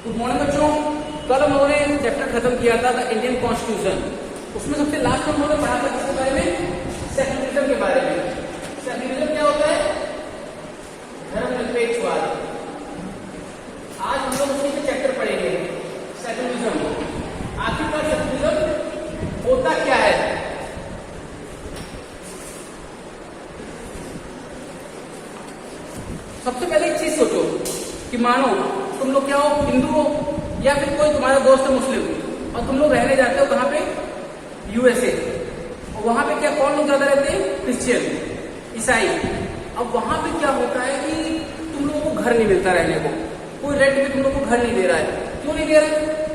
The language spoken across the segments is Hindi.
गुड मॉर्निंग बच्चों। कल हम लोगों ने चैप्टर खत्म किया था द इंडियन कॉन्स्टिट्यूशन। उसमें सबसे लास्ट हम लोगों ने पढ़ा था किसके बारे में? सेक्युलरिज्म के बारे में। सेक्युलरिज्म क्या होता है? धर्मनिरपेक्षवाद। आज हम लोग उसी के चैप्टर पढ़ेंगे, सेक्युलरिज्म। आखिरकार सेक्युलरिज्म होता क्या है? सबसे पहले एक चीज सोचो कि मानो तुम लोग क्या हो, हिंदू हो या फिर कोई तुम्हारा दोस्त है मुस्लिम, और तुम लोग रहने जाते हो कहाँ पे? यूएसए। और वहां पे क्या कौन लोग ज्यादा रहते हैं? क्रिश्चियन, ईसाई। अब वहां पे क्या होता है कि तुम लोगों को घर नहीं मिलता रहने को, कोई रेंट पे तुम लोग को घर नहीं दे रहा है। क्यों नहीं दे रहा है?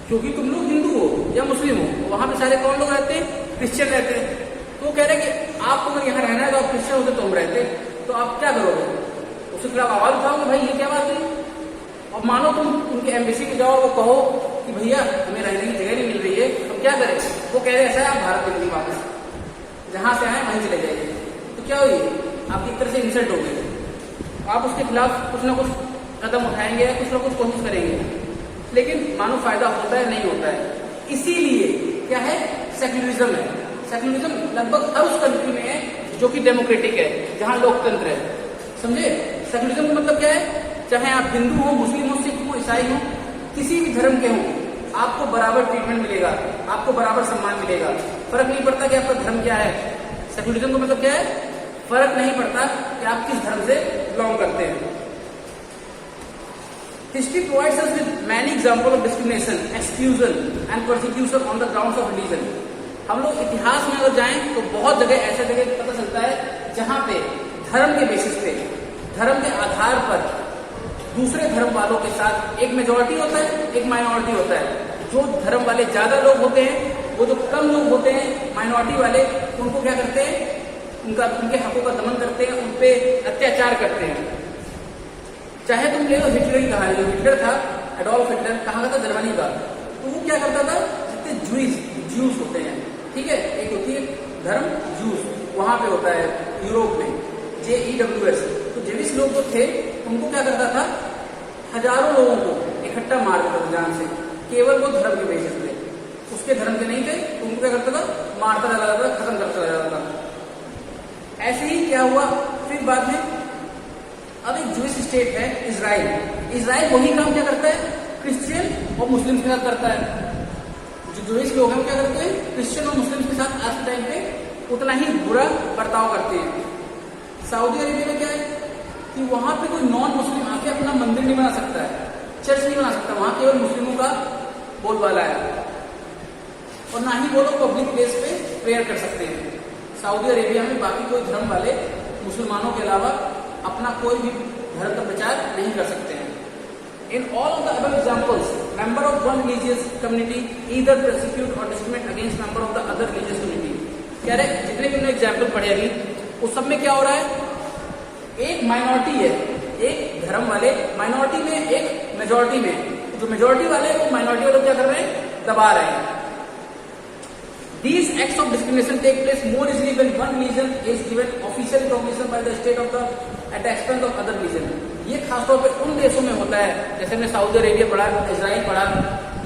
क्योंकि तुम लोग हिंदू हो या मुस्लिम हो। वहां पे सारे कौन लोग रहते हैं? क्रिश्चियन रहते हैं। तो वो कह रहे हैं कि आपको अगर यहाँ रहना है तो आप क्रिश्चियन होते तुम रहते, तो आप क्या करोगे? उसके खिलाफ आवाज उठाओगे, भाई ये क्या बात है? और मानो तुम उनके एम्बेसी में जाओ, वो कहो कि भैया हमें रहने की जगह नहीं मिल रही है, हम क्या करें? वो कह रहे हैं ऐसा है, आप भारत चलिए, वापस जहां से आए वहीं चले जाइए। तो क्या हुई? आपकी एक तरह से इंसल्ट हो गई। आप उसके खिलाफ कुछ ना कुछ कदम उठाएंगे, कुछ ना कुछ कोशिश करेंगे, लेकिन मानो फायदा होता है नहीं होता है। इसीलिए क्या है? सेक्युलरिज्म है। सेक्युलरिज्म लगभग हर उस कंट्री में है जो कि डेमोक्रेटिक है, जहां लोकतंत्र है। समझे? सेक्युलरिज्म का मतलब क्या है? चाहे आप हिंदू हो, मुस्लिम हो, सिख हो, ईसाई हो, किसी भी धर्म के हो, आपको बराबर ट्रीटमेंट मिलेगा, आपको बराबर सम्मान मिलेगा। फर्क नहीं पड़ता कि आपका धर्म क्या है। सेक्युलरिज्म का मतलब क्या है? फर्क नहीं पड़ता कि आप किस धर्म से बिलोंग करते हैं। History provides us with many example of discrimination, exclusion and persecution on the grounds of religion. हम लोग इतिहास में अगर जाएं तो बहुत जगह ऐसे जगह पता चलता है जहां पे धर्म के बेसिस पे, धर्म के आधार पर दूसरे धर्म वालों के साथ एक मेजॉरिटी होता है, एक माइनॉरिटी होता है। जो धर्म वाले ज्यादा लोग होते हैं, वो जो कम लोग होते हैं माइनॉरिटी वाले, उनको क्या करते हैं? उनके हकों का दमन करते हैं, उनपे अत्याचार करते हैं। चाहे तुम ले लो हिटलर की कहानी। जो हिटलर था, एडोल्फ हिटलर, कहाँ का था? जर्मनी का। तो वो क्या करता था? जितने ज्यूज होते हैं, ठीक है, एक होती है धर्म जूस, वहां पे होता है यूरोप में JEWS। तो जेविश लोग जो थे उनको क्या करता था? हजारों लोगों को इकट्ठा मार देता था जान से, केवल वो धर्म के बेसिस पे। उसके धर्म के नहीं थे तो उनको क्या करता था? मारता चला जाता था, खत्म करता चला जाता था। ऐसे ही क्या हुआ फिर बाद में? अब एक जूइश स्टेट है इजराइल। इजराइल वही काम क्या करता है? क्रिश्चियन और मुस्लिम के साथ करता है। जो जूइश लोग हैं वो क्या करते हैं? क्रिश्चियन और मुस्लिम के साथ आज के टाइम पे उतना ही बुरा बर्ताव करते हैं। सऊदी अरेबिया में क्या है कि वहां पे कोई नॉन मुस्लिम आके अपना मंदिर नहीं बना सकता है, चर्च नहीं बना सकता। वहां केवल मुस्लिमों का बोलबाला है, और ना ही वो लोग पब्लिक प्लेस पे प्रेयर कर सकते हैं। सऊदी अरेबिया में बाकी कोई धर्म वाले मुसलमानों के अलावा अपना कोई भी धर्म का प्रचार नहीं कर सकते हैं। In all of the above examples, member of one religious community either persecute or discriminate against member of the other religious community। कह रहे जितने भी हमने एग्जाम्पल पढ़े अभी, उस सब में क्या हो रहा है? एक माइनॉरिटी है, एक धर्म वाले माइनॉरिटी में, एक मेजॉरिटी में। जो मेजॉरिटी वाले वो माइनॉरिटी वाले क्या कर रहे हैं? दबा रहे हैं। These acts of discrimination take place more easily when one religion is given official recognition by the state of the at the expense of other religion। ये खासतौर पे उन देशों में होता है, जैसे हमने सऊदी अरेबिया पढ़ा, इजराइल पढ़ा,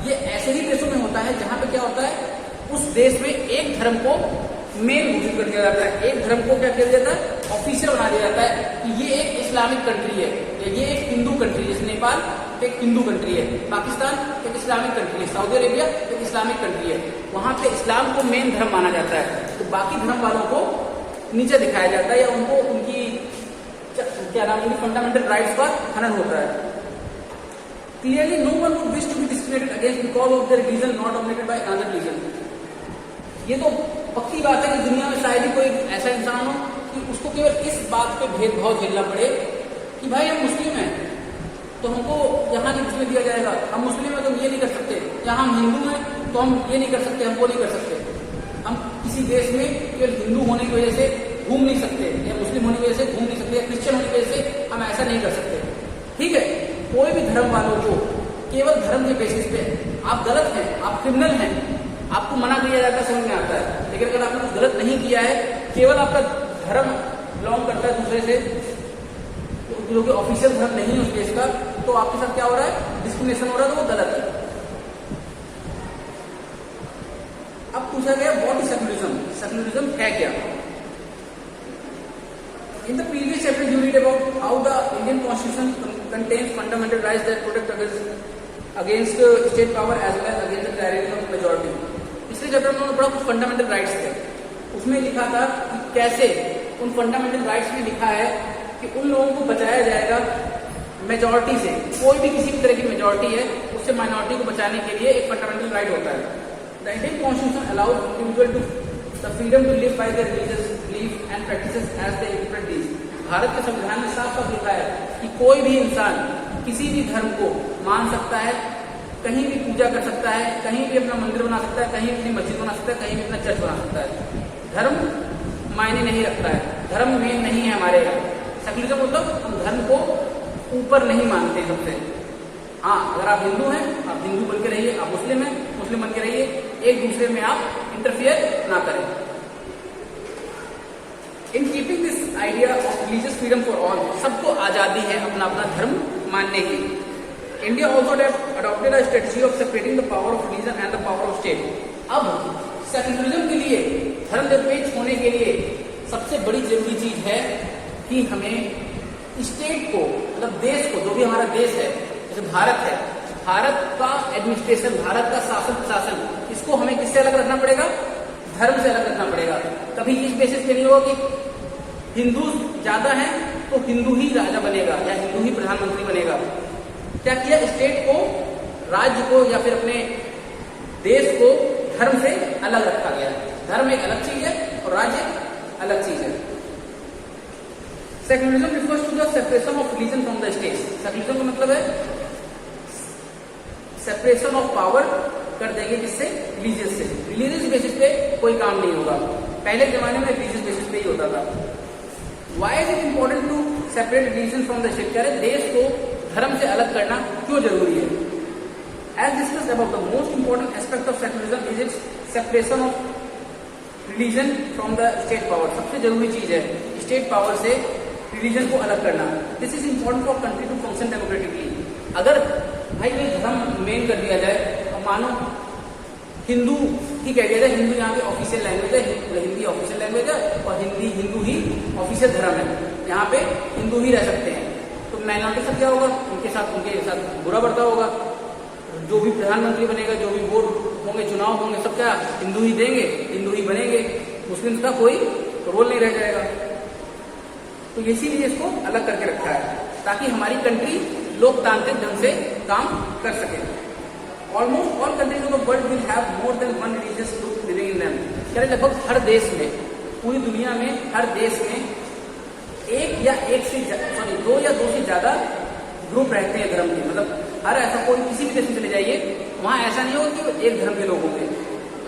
ये ऐसे ही देशों में होता है जहां पे क्या होता है? उस देश में एक धर्म को मेन घोषित कर दिया जाता है, एक धर्म को क्या किया जाता है? ऑफिशियल बना दिया जाता है कि ये एक इस्लामिक कंट्री है, ये एक हिंदू कंट्री है। जैसे नेपाल एक हिंदू कंट्री है, पाकिस्तान एक इस्लामिक कंट्री है, सऊदी अरेबिया एक इस्लामिक कंट्री है। वहां पे इस्लाम को मेन धर्म माना जाता है, तो बाकी धर्म वालों को नीचे दिखाया जाता है, या उनको उनकी क्या नाम, उनकी फंडामेंटल राइट्स का हनन होता है। Clearly no one would wish to be discriminated against because of their religion not dominated by another religion. ये तो पक्की बात है कि दुनिया में शायद ही कोई ऐसा इंसान हो कि उसको केवल इस बात पे भेदभाव झेलना पड़े कि भाई हम मुस्लिम हैं तो हमको यहाँ नहीं घुसने दिया जाएगा, हम मुस्लिम हैं तो हम ये नहीं कर सकते, या हम हिंदू हैं तो हम ये नहीं कर सकते, हम वो नहीं कर सकते। हम किसी देश में केवल हिंदू होने की वजह से घूम नहीं सकते, या मुस्लिम होने की वजह से घूम नहीं सकते, या क्रिश्चियन होने की वजह से हम ऐसा नहीं कर सकते। ठीक है, कोई भी धर्म वालों को केवल धर्म के बेसिस पे आप गलत हैं, आप क्रिमिनल हैं, आपको मना किया जाता है, समझ में आता है। लेकिन अगर आपने कुछ गलत नहीं किया है, केवल आपका धर्म बिलोंग करता है दूसरे से, जो कि ऑफिशियल धर्म नहीं है उस देश का, तो आपके साथ क्या हो रहा है? डिस्क्रिमिनेशन हो रहा है तो वो गलत है। अब पूछा गया व्हाट इज सेक्युलरिज्म, सेक्युलरिज्म है क्या? In the previous chapter you read about how the Indian Constitution contains fundamental rights that protect against state power as well as against the tyranny of majority. पिछले चैप्टर में पढ़ा कुछ फंडामेंटल राइट्स थे, उसमें लिखा था कि कैसे उन फंडामेंटल राइट्स में लिखा है कि उन लोगों को बचाया जाएगा मेजॉरिटी से, कोई भी किसी भी तरह की मेजॉरिटी है उससे माइनॉरिटी को बचाने के लिए एक फंडामेंटल राइट होता है। The Indian constitution allows individual to the freedom to live by their religious belief and practices as they interpret these. Bharat के संविधान में साफ साफ लिखा है कि कोई भी इंसान किसी भी धर्म को मान सकता है, कहीं भी पूजा कर सकता है, कहीं भी अपना मंदिर बना सकता है, कहीं भी अपनी मस्जिद बना सकता है, कहीं भी अपना चर्च बना सकता है। धर्म मायने नहीं रखता है, धर्म मेन नहीं है हमारे यहाँ। सेक्युलरिज्म मतलब हम धर्म को ऊपर नहीं मानते सबसे। हाँ, अगर आप हिंदू हैं आप हिंदू बन के रहिए, आप मुस्लिम हैं मुस्लिम बन के रहिए, एक दूसरे में आप इंटरफियर ना करें। In keeping this idea of religious freedom for all, सबको आजादी है अपना अपना धर्म मानने की। India also adopted a strategy of separating the power of religion and the power of state. अब सेक्युलरिज्म के लिए, धर्मनिरपेक्ष होने के लिए सबसे बड़ी जरूरी चीज है कि हमें स्टेट को, मतलब देश को, जो भी हमारा देश है, जैसे भारत है, भारत का एडमिनिस्ट्रेशन, भारत का शासन प्रशासन, इसको हमें किससे अलग रखना पड़ेगा? धर्म से अलग रखना पड़ेगा। कभी इस बेसिस पे नहीं होगा कि हिंदू ज्यादा है तो हिंदू ही राजा बनेगा या हिंदू ही प्रधानमंत्री बनेगा। क्या किया? स्टेट को, राज्य को या फिर अपने देश को धर्म से अलग रखा गया। धर्म एक अलग चीज है और राज्य अलग चीज है। Secularism refers to the separation of religion from the state. Secularism का मतलब है सेपरेशन ऑफ पावर कर देंगे, किससे? रिलीजियस से। रिलीजियस बेसिस पे कोई काम नहीं होगा। पहले के जमाने में रिलीजियस बेसिस पे ही होता था। Why is it important to separate religion from the state? कह रहे देश को धर्म से अलग करना क्यों जरूरी है? As discussed about the most important aspect of secularism is its separation of religion from the state power. सबसे जरूरी चीज है स्टेट पावर से रिलीजन को अलग करना। This is important for country to function democratically. अगर भाई ये धर्म मेन कर दिया जाए, अब मानो हिंदू ही कह दिया जाए, हिंदू यहाँ पे ऑफिशियल लैंग्वेज है, हिंदी ऑफिशियल लैंग्वेज है और हिंदू ही ऑफिशियल धर्म है, यहाँ पे हिंदू ही रह सकते हैं, तो माइनॉरिटी सब क्या होगा? उनके साथ बुरा बर्ताव होगा। जो भी प्रधानमंत्री बनेगा, जो भी वोट होंगे, चुनाव होंगे, सब क्या हिंदू ही देंगे, हिंदू ही बनेंगे, मुस्लिम का कोई रोल नहीं रह जाएगा। तो इसीलिए इसको अलग करके रखा है ताकि हमारी कंट्री लोकतांत्रिक ढंग से काम कर सके। Almost all countries of the world will have more than one religious group living in them. कह रहे लगभग हर देश में, पूरी दुनिया में हर देश में दो या दो से ज्यादा ग्रुप रहते हैं धर्म के। मतलब हर ऐसा कोई किसी भी देश में चले जाइए, वहां ऐसा नहीं होगा कि एक धर्म के लोग होंगे,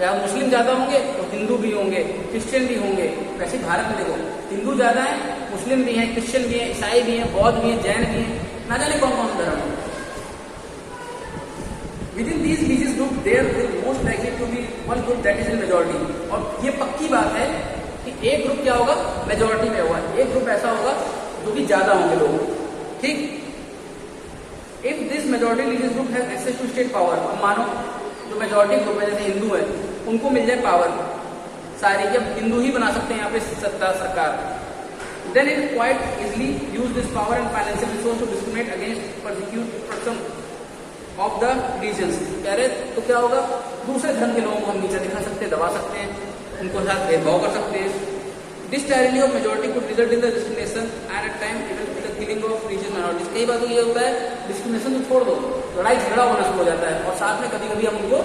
या मुस्लिम ज्यादा होंगे तो हिंदू भी होंगे, क्रिश्चियन भी होंगे। वैसे भारत में देखो हिंदू ज्यादा है, मुस्लिम भी है, क्रिश्चियन भी है, ईसाई भी है, बौद्ध भी है, जैन भी है, ना जाने कौन कौन धर्म है। Within these religious groups, there will most likely to be one group that is in majority। और ये पक्की बात है कि एक ग्रुप क्या होगा? मेजोरिटी में होगा। एक ग्रुप ऐसा होगा जो कि ज्यादा होंगे लोग, ठीक। If this majority religious group has access to state power, अब मानो जो मेजोरिटी ग्रुप है जैसे हिंदू है, उनको मिल जाए पावर सारी, जब हिंदू ही बना सकते हैं यहाँ पे सत्ता सरकार, then it quite easily use this power and financial resource to discriminate against persecute person of the religions। कह रहे तो क्या होगा? दूसरे धर्म के लोगों को हम नीचे दिखा सकते हैं, दबा सकते हैं, उनको साथ भेदभाव कर सकते हैं। This tyranny of majority could result in the discrimination and at times even in the killing of religious minorities। कई बार तो ये होता है डिस्क्रिमिनेशन तो छोड़ दो, लड़ाई झगड़ा होना शुरू हो जाता है और साथ में कभी कभी हम उनको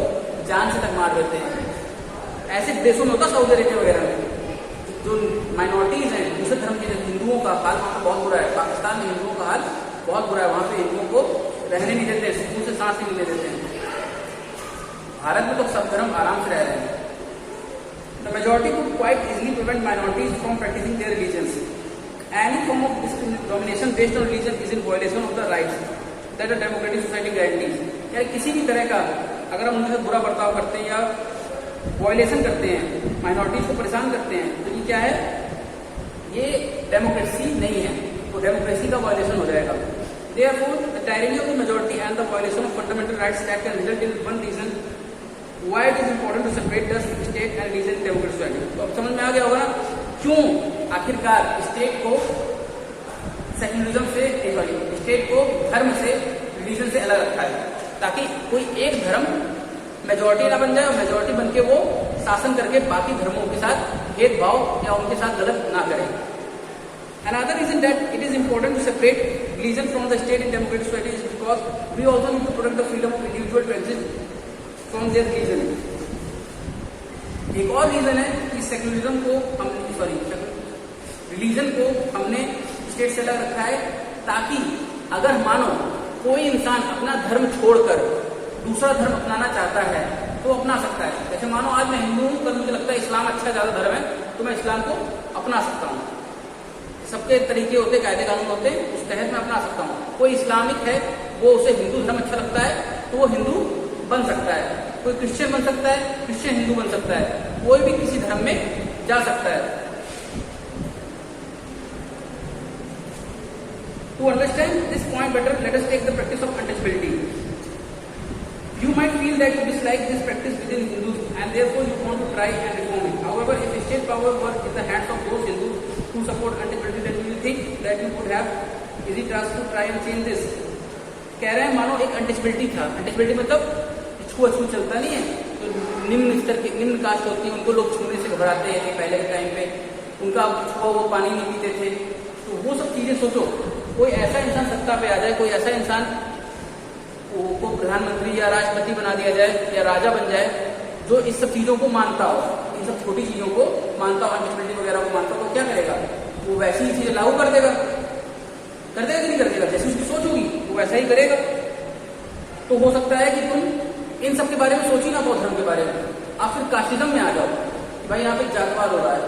जान से तक मार देते हैं। ऐसे देशों में होता, सऊदी अरेबिया वगैरह में जो माइनॉरिटीज हैं दूसरे धर्म के, हिंदुओं का हाल वहाँ बहुत बुरा है। पाकिस्तान में हिंदुओं का हाल बहुत बुरा है, वहाँ पे हिंदुओं को रहने नहीं देते, सुकून से सांस नहीं लेने देते हैं। भारत में तो सब धर्म आराम से रह रहे हैं। The majority could quite easily prevent minorities from practicing their religions। Any form of domination based on religion is in violation of the rights that a democratic society guarantees। यानी किसी भी तरह का अगर हम उनके साथ बुरा बर्ताव करते हैं या वायलेशन करते हैं, माइनॉरिटीज को परेशान करते हैं, तो ये क्या है? ये डेमोक्रेसी नहीं है, तो डेमोक्रेसी का वायलेशन हो जाएगा। Therefore, the tyranny of the majority and the violation of fundamental rights that can result in one reason why it is important to separate the state and religion in democratic society. तो अब समझ में आ गया होगा ना क्यों आखिरकार स्टेट को सेक्युलरिज्म से स्टेट को धर्म से रिलीजन से अलग रखा है, ताकि कोई एक धर्म मेजोरिटी ना बन जाए और मेजोरिटी बन के वो शासन करके बाकी धर्मों के साथ भेदभाव या उनके साथ गलत ना करे. Another reason that it is important to separate religion from the state in democratic society is because we also need to protect the freedom of individual to exist from their religion. एक और रीजन है कि सेक्युलरिज्म को रिलीजन को हमने स्टेट से अलग रखा है, ताकि अगर मानो कोई इंसान अपना धर्म छोड़कर दूसरा धर्म अपनाना चाहता है तो अपना सकता है. जैसे मानो आज मैं हिंदू हूं, पर मुझे लगता है इस्लाम अच्छा ज्यादा धर्म है, तो मैं इस्लाम को अपना सकता हूं. सबके तरीके होते, कायदे कानून होते, उस तहत मैं अपना सकता हूँ. कोई इस्लामिक है, वो उसे हिंदू धर्म अच्छा लगता है तो वो हिंदू बन सकता है. कोई क्रिश्चियन बन सकता है, क्रिश्चियन हिंदू बन सकता है. कोई भी किसी धर्म में जा सकता है. To understand this point better, let us take the practice of untouchability. You might feel that you dislike this practice within Hindus and therefore you want to try and reform it. However, if state power were in the hands of those Hindus who support untouchability, then you think that you would have easy task to try and change this. कह रहे हैं मानो एक अनटचबिलिटी था. अनटचबिलिटी मतलब छुआ चलता नहीं है. तो निम्न स्तर की निम्न कास्ट होती है, उनको लोग छूने से घबराते हैं. पहले के टाइम पे उनका छुआ वो पानी नहीं पीते थे. तो वो सब चीजें सोचो, कोई ऐसा इंसान सत्ता पे आ जाए, कोई ऐसा इंसान को प्रधानमंत्री या राष्ट्रपति बना दिया जाए या राजा बन जाए जो इस सब चीजों को मानता हो, इन सब छोटी चीजों को मानता हो, अनटचबिलिटी वगैरह को मानता हो, तो क्या करेगा? वो वैसी ही चीजें लागू कर देगा कि नहीं कर देगा? जैसी उसकी सोच होगी वो वैसा ही करेगा. तो हो सकता है कि तुम इन सब के बारे में सोच ही ना पाओ, धर्म के बारे में. आप फिर कास्टिज्म में आ जाओ कि भाई यहाँ पे जातवाद हो रहा है.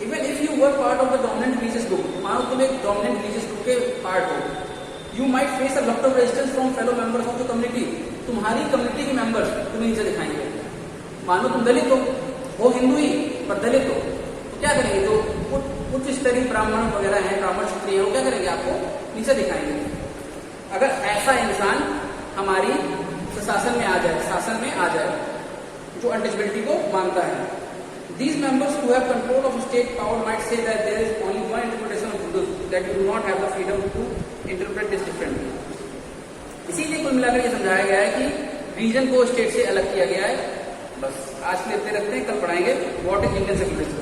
Even if you were part of the dominant religious group, मानो तुम एक डोमिनेंट रिलीजियस ग्रुप के पार्ट हो, you might face a lot of resistance from fellow members of the community. तुम्हारी कम्युनिटी के मेंबर्स तुम्हें नीचे दिखाएंगे. मानो तुम दलित हो हिंदू ही पर दलित हो, तो क्या करेंगे? जो उच्च स्तरीय ब्राह्मण वगैरह हैं, ब्राह्मण क्षत्रिय, वो क्या करेंगे? आपको नीचे दिखाएंगे. अगर ऐसा इंसान हमारी शासन में आ जाए जो अनटचबिलिटी को मानता है. These members who have control of state power might say that there is only one interpretation of Hindus, that you do not have the freedom to interpret this differently. इसीलिए कुल मिलाकर ये समझाया गया है कि रीजन को स्टेट से अलग किया गया है. बस आज के लिए इतने रखते हैं, कल पढ़ाएंगे व्हाट इज इंडियन सेक्युलरिज्म.